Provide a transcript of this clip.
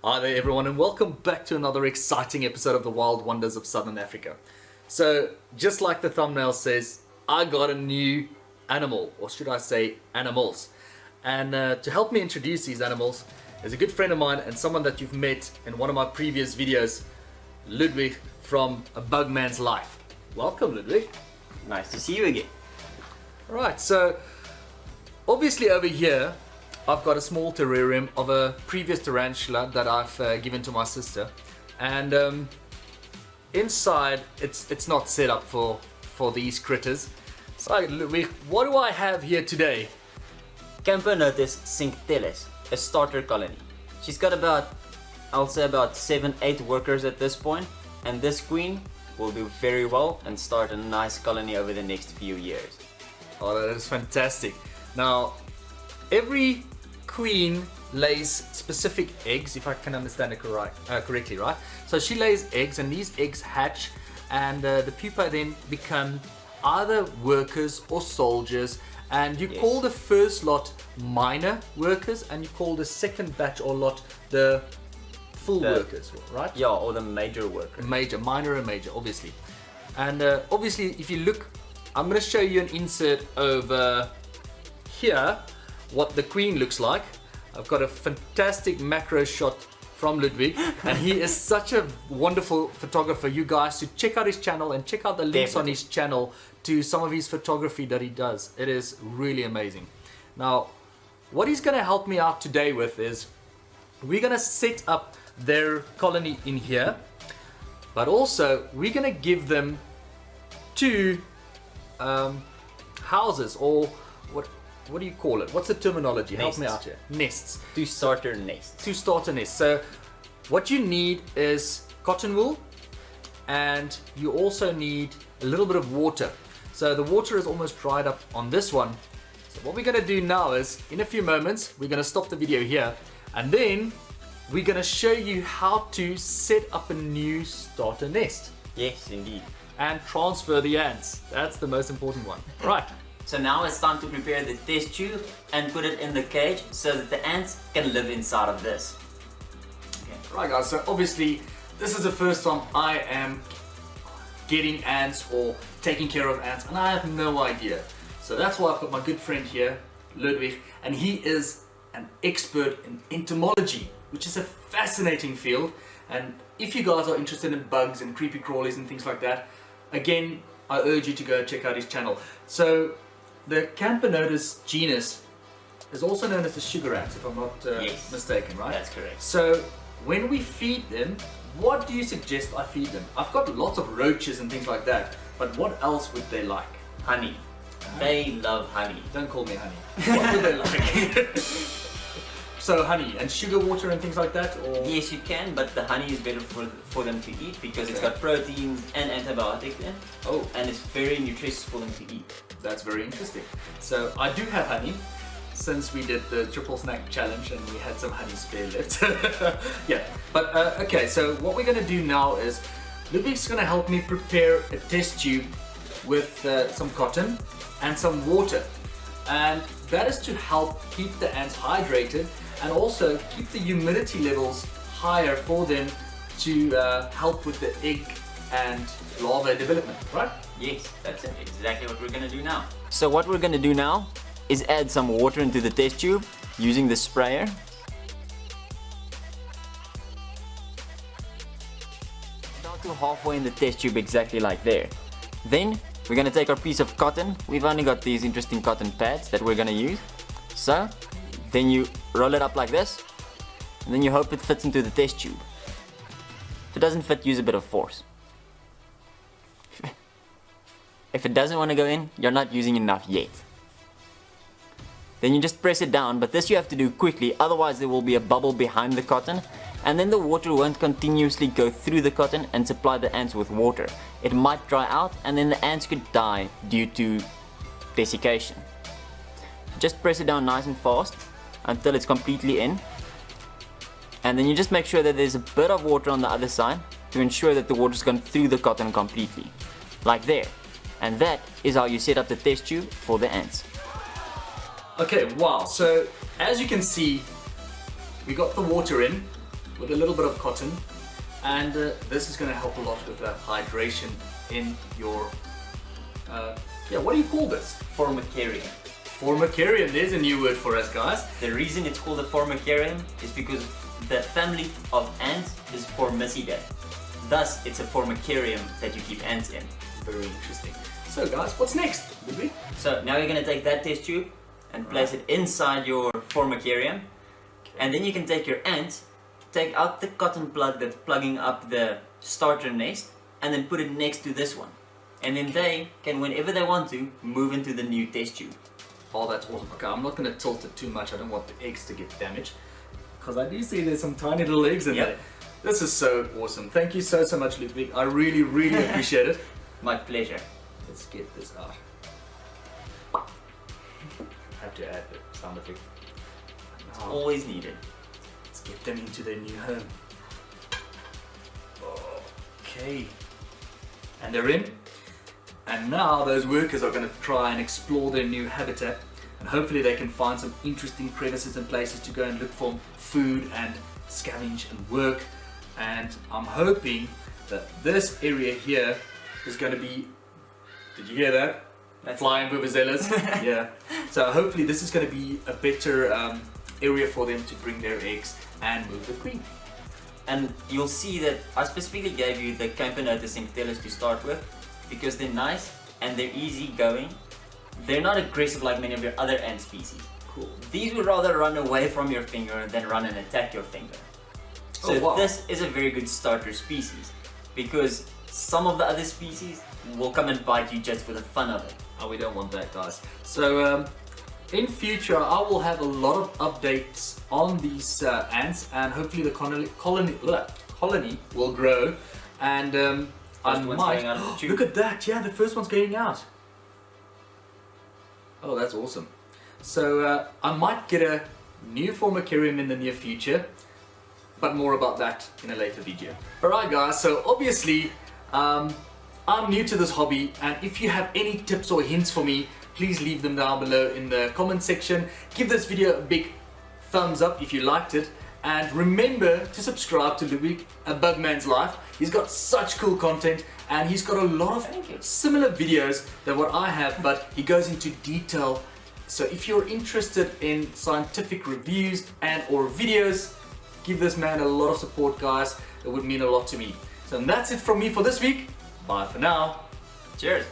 Hi there everyone and welcome back to another exciting episode of the Wild Wonders of Southern Africa. So just like the thumbnail says, I got a new animal, or should I say animals. And to help me introduce these animals is a good friend of mine and someone that you've met in one of my previous videos, Ludwig from A BugMan's Life. Welcome Ludwig. Nice to see you again. Alright, so obviously over here I've got a small terrarium of a previous tarantula that I've given to my sister, and inside it's not set up for these critters. So what do I have here today? Camponotus cinctellus, a starter colony. She's got about, I'll say about 7-8 workers at this point, and this queen will do very well and start a nice colony over the next few years. Oh, that is fantastic. Now, every queen lays specific eggs, if I can understand it correctly, right? So she lays eggs and these eggs hatch, and the pupa then become either workers or soldiers, and you call the first lot minor workers and you call the second batch or lot the full workers, right? Yeah, or the major workers. Minor and major, obviously. And obviously if you look, I'm going to show you an insert over here what the queen looks like. I've got a fantastic macro shot from Ludwig, and he is such a wonderful photographer. You guys should check out his channel and check out the links on his channel to some of his photography that he does. It is really amazing. Now, what he's going to help me out today with is we're going to set up their colony in here, but also we're going to give them two houses, or what do you call it? What's the terminology? Nests. Help me out here. Nests. Two starter nests. Two starter nests. So what you need is cotton wool, and you also need a little bit of water. So the water is almost dried up on this one. So what we're going to do now is, in a few moments, we're going to stop the video here, and then we're going to show you how to set up a new starter nest. Yes, indeed. And transfer the ants. That's the most important one. Right. So now it's time to prepare the test tube and put it in the cage so that the ants can live inside of this. Okay. Right guys, so obviously this is the first time I am getting ants or taking care of ants, and I have no idea. So that's why I've got my good friend here, Ludwig, and he is an expert in entomology, which is a fascinating field. And if you guys are interested in bugs and creepy crawlies and things like that, again, I urge you to go check out his channel. So the Camponotus genus is also known as the sugar ants, if I'm not mistaken, right? That's correct. So when we feed them, what do you suggest I feed them? I've got lots of roaches and things like that, but what else would they like? Honey. They love honey. Don't call me honey. What would they like? So honey and sugar water and things like that? Or? Yes, you can, but the honey is better for them to eat because it's got proteins and antibiotics in. Oh. And it's very nutritious for them to eat. That's very interesting. So I do have honey, since we did the triple snack challenge and we had some honey spare left. Yeah, but okay, so what we're going to do now is Ludwig's going to help me prepare a test tube with some cotton and some water, and that is to help keep the ants hydrated and also keep the humidity levels higher for them to help with the egg and larva development, right? Yes, that's exactly what we're going to do now. So what we're going to do now is add some water into the test tube using the sprayer. About to halfway in the test tube, exactly like there. Then we're going to take our piece of cotton. We've only got these interesting cotton pads that we're going to use. So then you roll it up like this, and then you hope it fits into the test tube. If it doesn't fit, use a bit of force. If it doesn't want to go in, you're not using enough yet. Then you just press it down, but this you have to do quickly, otherwise there will be a bubble behind the cotton, and then the water won't continuously go through the cotton and supply the ants with water. It might dry out, and then the ants could die due to desiccation. Just press it down nice and fast until it's completely in, and then you just make sure that there's a bit of water on the other side to ensure that the water's gone through the cotton completely, like there. And that is how you set up the test tube for the ants. Okay, wow, so as you can see, we got the water in, with a little bit of cotton, and this is going to help a lot with the hydration in your, yeah, what do you call this? Formicarium. Formicarium, there's a new word for us, guys. The reason it's called a formicarium is because the family of ants is Formicidae. Thus, it's a formicarium that you keep ants in. Very interesting. So guys, what's next, Ludwig? So now you're going to take that test tube and place it inside your formicarium. And then you can take your ant, take out the cotton plug that's plugging up the starter nest, and then put it next to this one. And then they can, whenever they want to, move into the new test tube. Oh, that's awesome. Okay, I'm not going to tilt it too much. I don't want the eggs to get damaged. Because I do see there's some tiny little eggs in there. This is so awesome. Thank you so much, Ludwig. I really, really appreciate it. My pleasure. Let's get this out. Have to add the sound effect. It's always needed. Let's get them into their new home. Okay. And they're in. And now those workers are going to try and explore their new habitat. And hopefully they can find some interesting crevices and places to go and look for food and scavenge and work. And I'm hoping that this area here is going to be, did you hear that? That's flying vuvuzelas. Yeah. So hopefully this is going to be a better area for them to bring their eggs and move the queen. And you'll see that I specifically gave you the Campanota tellers to start with because they're nice and they're easy going. They're not aggressive like many of your other ant species. Cool. These would rather run away from your finger than run and attack your finger. So this is a very good starter species because some of the other species will come and bite you just for the fun of it. Oh, we don't want that, guys. So in future I will have a lot of updates on these ants, and hopefully the colony will grow, and I might look at that. Yeah, the first one's going out. Oh, that's awesome. So I might get a new formicarium in the near future, but more about that in a later video. Alright guys, so obviously I'm new to this hobby, and if you have any tips or hints for me, please leave them down below in the comment section. Give this video a big thumbs up if you liked it, and remember to subscribe to Ludwig, A BugMan's Life. He's got such cool content, and he's got a lot of similar videos than what I have, but he goes into detail. So if you're interested in scientific reviews and or videos, give this man a lot of support, guys. It would mean a lot to me. So that's it from me for this week. Bye for now. Cheers.